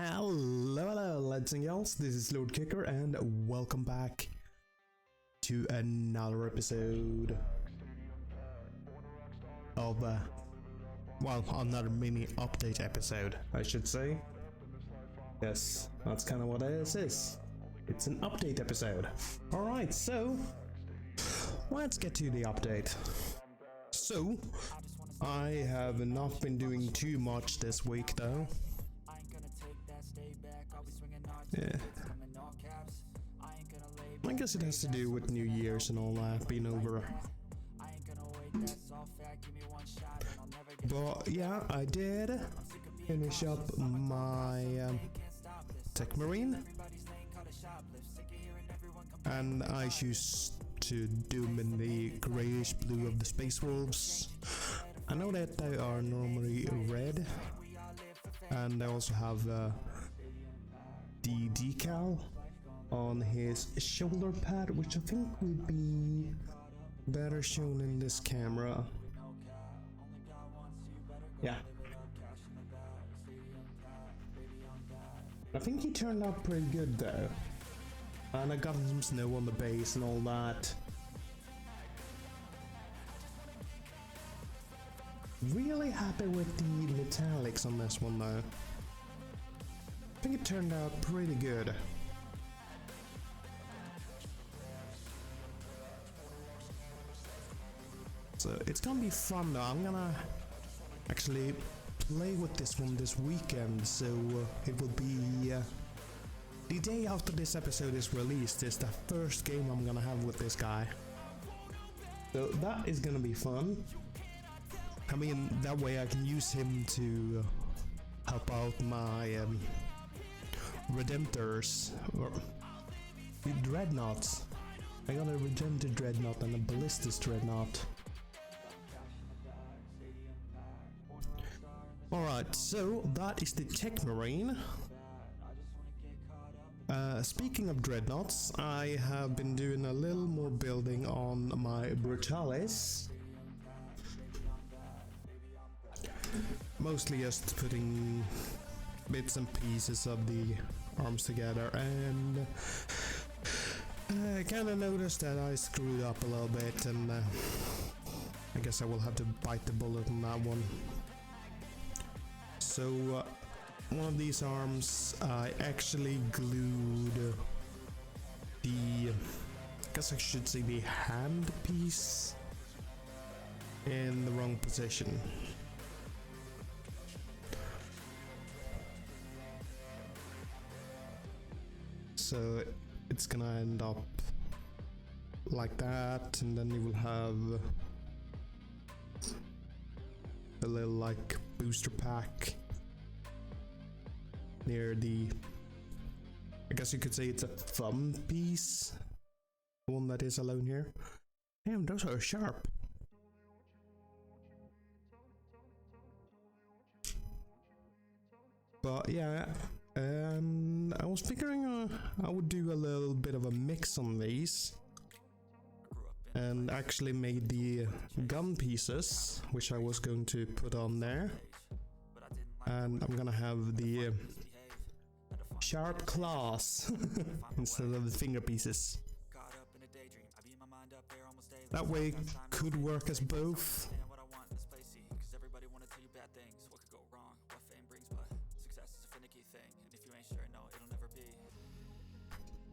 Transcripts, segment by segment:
Hello, lads and gals, this is Lord Kicker and welcome back to another episode of, well, another mini update episode, I should say. Yes, that's kind of what this is. It's an update episode. Alright, so, let's get to the update. So, I have not been doing too much this week though. Yeah. I guess it has to do with New Year's and all that being over. But yeah, I did finish up my Techmarine, and I choose to do them in the greyish blue of the Space Wolves. I know that they are normally red, and I also have the decal on his shoulder pad, which I think would be better shown in this camera. Yeah. I think he turned out pretty good though. And I got some snow on the base and all that. Really happy with the metallics on this one though. I think it turned out pretty good. So it's gonna be fun though. I'm gonna actually play with this one this weekend, so it will be the day after this episode is released is the first game I'm gonna have with this guy. So that is gonna be fun. I mean, that way I can use him to help out my Redemptors, or the Dreadnoughts. I got a Redemptor Dreadnought and a Ballistus Dreadnought. Alright, so that is the Techmarine. Speaking of Dreadnoughts, I have been doing a little more building on my Brutalis. Mostly just putting bits and pieces of the arms together, and I kind of noticed that I screwed up a little bit, and I guess I will have to bite the bullet on that one. So one of these arms I actually glued the, I guess I should say the hand piece in the wrong position. So it's gonna end up like that, and then you will have a little like booster pack near the, I guess you could say it's a thumb piece, the one that is alone here. Damn, those are sharp. But yeah, I was figuring I would do a little bit of a mix on these, and actually made the gun pieces, which I was going to put on there, and I'm gonna have the sharp claws instead of the finger pieces. That way could work as both. Everybody wanna tell you bad things, what could go wrong, what fame brings, but success is a finicky thing, and if you ain't sure, no, it'll never be.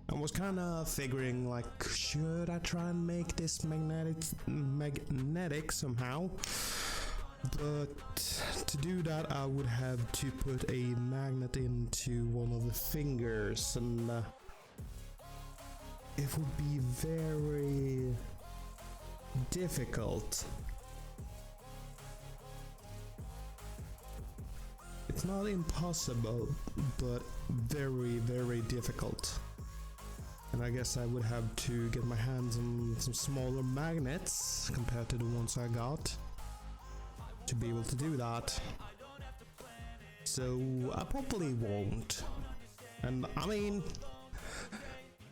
I was kinda figuring, like, should I try and make this magnetic somehow? But to do that I would have to put a magnet into one of the fingers, and it would be very difficult. It's not impossible, but very, very difficult. And I guess I would have to get my hands on some smaller magnets compared to the ones I got to be able to do that. So I probably won't. And I mean,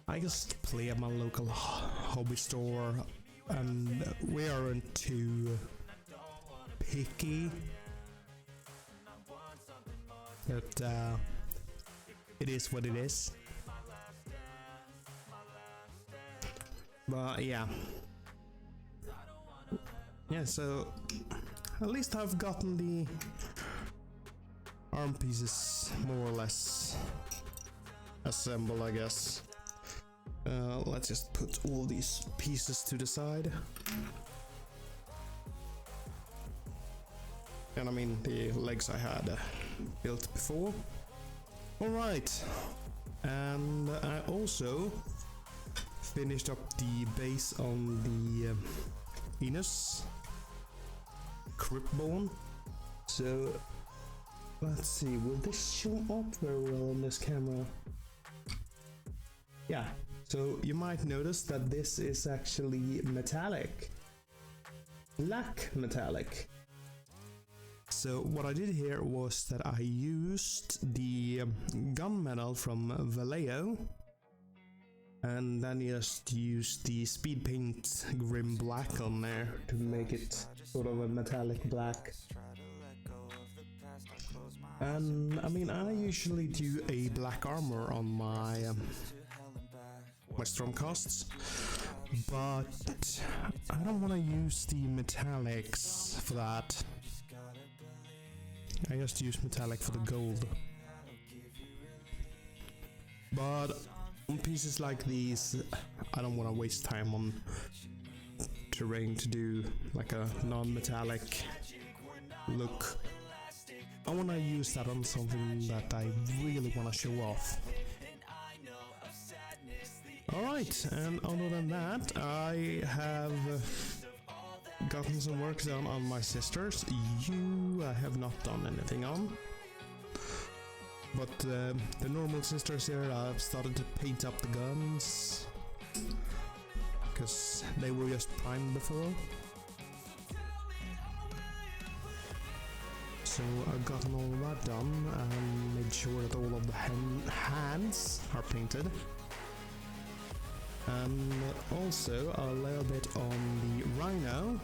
I just play at my local hobby store, and we aren't too picky. But it is what it is. But yeah. Yeah, so at least I've gotten the arm pieces more or less assembled, I guess. Let's just put all these pieces to the side. And I mean the legs I had built before. Alright, and I also finished up the base on the Venus crypt bone. So let's see, will this show up very well on this camera? Yeah, so you might notice that this is actually metallic, black metallic. So what I did here was that I used the gunmetal from Vallejo, and then just used the speed paint grim black on there to make it sort of a metallic black. And I mean, I usually do a black armor on my Stormcasts, but I don't want to use the metallics for that. I just use metallic for the gold. But on pieces like these, I don't want to waste time on terrain to do like a non-metallic look. I want to use that on something that I really want to show off. Alright, and other than that, I have gotten some work done on my sisters. I have not done anything on. But the normal sisters here, I've started to paint up the guns, because they were just primed before. So I've gotten all of that done and made sure that all of the hands are painted. And also a little bit on the rhino.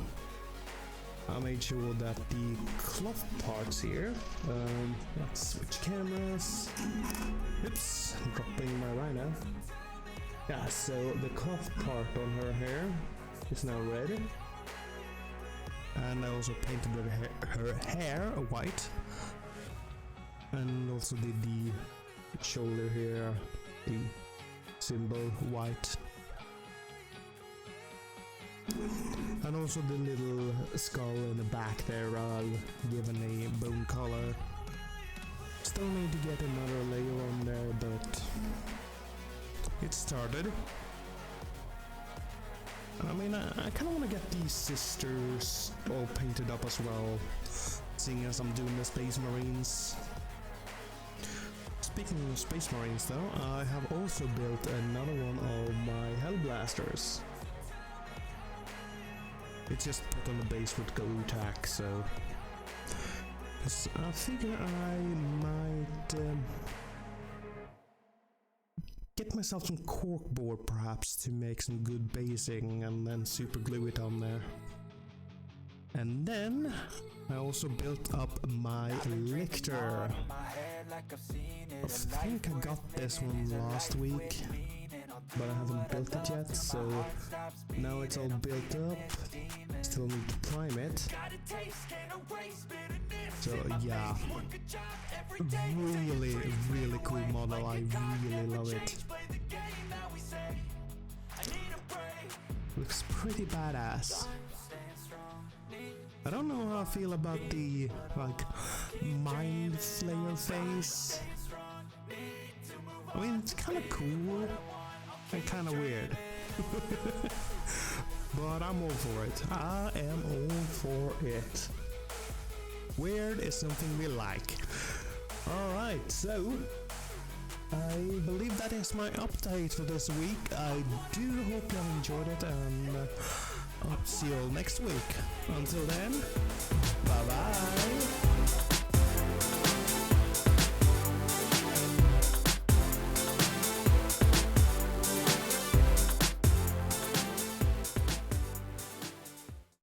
I made sure that the cloth parts here, let's switch cameras. Oops, dropping my rhino. Yeah, so the cloth part on her hair is now red. And I also painted her hair white. And also did the shoulder here, the symbol white. And also the little skull in the back there, given a bone color. Still need to get another layer on there, but it started. I mean, I kind of want to get these sisters all painted up as well, seeing as I'm doing the Space Marines. Speaking of Space Marines though, I have also built another one of my Hellblasters. It's just put on the base with glue tack, so I figure I might get myself some corkboard perhaps to make some good basing and then super glue it on there. And then I also built up my Lictor. I think I got this one last week, but I haven't built it yet, so now it's all built up. Still need to prime it. So yeah, really cool model. I really love it. Looks pretty badass. I don't know how I feel about the mind flayer face. I mean, it's kind of cool and kind of weird. But I'm all for it. I am all for it. Weird is something we like. Alright, so I believe that is my update for this week. I do hope you have enjoyed it, and I'll see you all next week. Until then, bye bye.